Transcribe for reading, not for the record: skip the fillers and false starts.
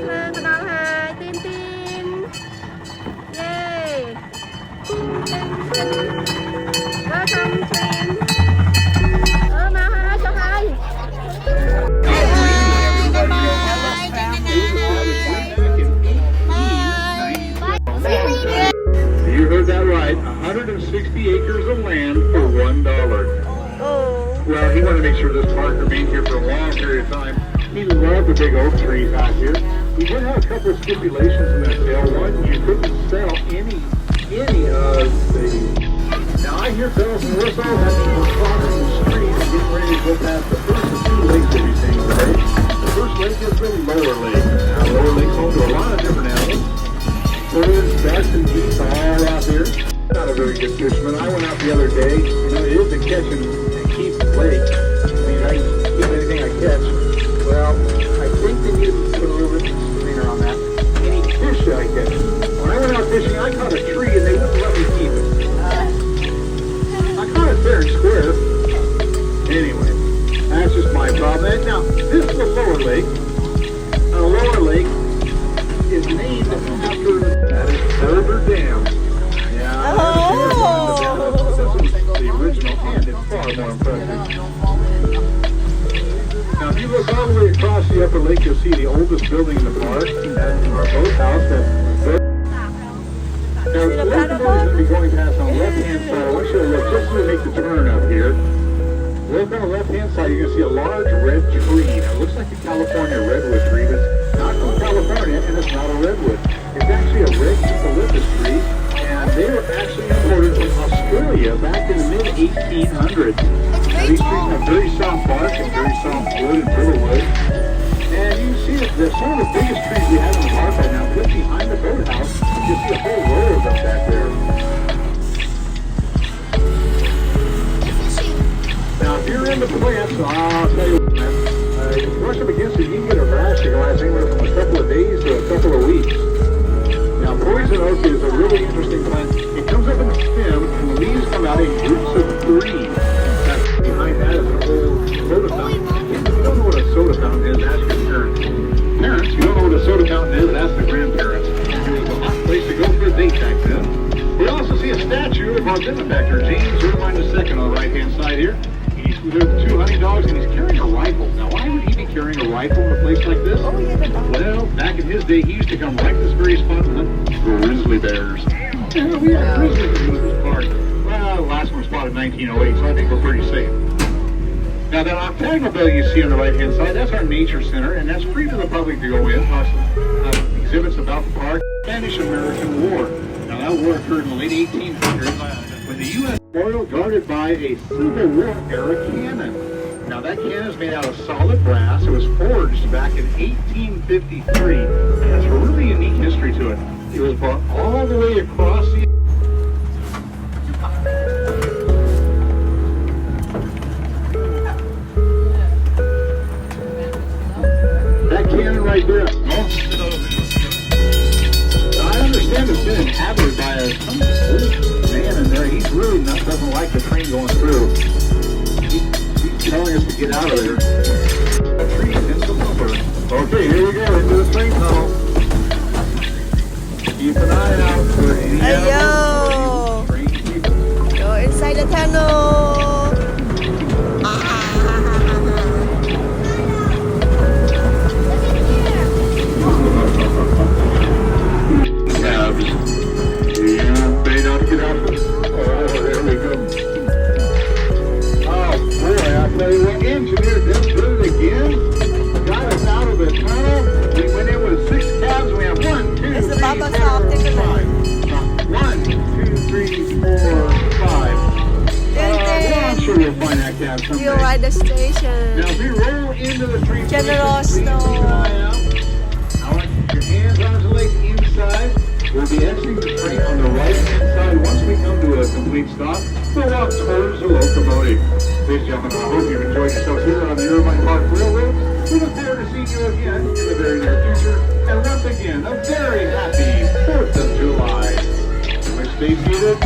ភ្លើងទៅដល់ហើយទីនទីនយេWelcome team មកហើយចុះហើយ You heard that right. 160 acres of land for $1. Well, he wanted to make sure this park remained here for a long period of time. He loved the big oak trees out here. We did have a couple of stipulations in that sale. One, you couldn't sell any of the... Now, I hear bells and whistles as we're crossing the street and getting ready to go past the first of two lakes that we've seen today. The first lake is the Lower Lake. Now, Lower Lake's home to a lot of different animals. Birds, ducks, and geese are all out here. Not a very good fisherman. I went out the other day. You know, it is a catch and keep lake. I mean, I keep anything I catch. Well, I think they need to put a little bit of screener on that. Any fish that I catch. When I went out fishing, I caught a tree and they wouldn't let me keep it. I caught it fair and square. Anyway, that's just my problem. And now, this is the Lower Lake. The Lower Lake is named after that is Further Dam. Yeah, this is the original and it's far more impressive. Now, if you look all the way across the upper lake, you'll see the oldest building in the park. That's our boathouse. Now, the locomotive is going to be going past on the left-hand side. I want you to look just to make the turn up here. Look on the left-hand side, you're going to see a large red tree. Now, it looks like a California redwood tree, but it's not from California, and it's not a redwood. It's actually a red eucalyptus tree, and they were actually imported from Australia back in the mid-1800s. Now, these trees have very soft bark and very soft wood and brittle wood. And you can see that they're some of the biggest trees we have in the park right now. Just behind the boathouse, you see a whole row of them back there. Now, if you're into plants, I'll tell you what, man, if you brush up against it, you can get a rash that can last anywhere from a couple of days to a couple of weeks. Now, poison oak is a really interesting plant. It comes up in the stem, and the leaves come out in groups of 3. That's behind that is an old soda fountain. If you don't know what a soda fountain is, ask your parents. Parents, you don't know what a soda fountain is, ask the grandparents. It was a hot place to go for a date back then. We also see a statue of our benefactor, James Irvine II, on the right-hand side here. He's with 2 honey dogs, and he's carrying a rifle. Now, why would he be carrying a rifle in a place like this? Well, back in his day, he used to come right to this very spot and hunt grizzly bears. Yeah, we have grizzly bears in this park. Well, the last one was spotted in 1908, so I think we're pretty safe. Now, that octagonal building you see on the right-hand side, that's our nature center, and that's free to the public to go in. Exhibits about the park. Spanish-American War. Now, that war occurred in the late 1800s when the U.S. memorial guarded by a Civil War-era cannon. Now, that cannon is made out of solid brass. It was forged back in 1853. And has a really unique history to it. It was brought all the way across the... That cannon right there. I understand it's been inhabited by some old man in there. He's really doesn't like the train going through. He's telling us to get out of there. A tree and some lumber. Okay, here we go into the train tunnel. Keep an eye out for any train people. Go inside the tunnel. Cabs. Yeah, they don't get out. Oh, there we go. Oh boy, I tell you what, engineer just did it again. Got us out of the tunnel. We went in with 6 cabs. We have 1, 2, 3, 4, 5. 1, 2, 3, 4, 5. I'm sure we'll find that cab someday. You ride the station. Now, if we roll into the train General station, please keep an eye out. I want your hands on the lake inside. We'll be exiting the train on the right-hand side. Once we come to a complete stop, we'll walk towards the locomotive. Ladies and gentlemen, I hope you enjoyed yourselves here on the Irvine Park Railroad. We look forward to seeing you again in the very near future. And once again, a very happy 4th of July. Stay seated.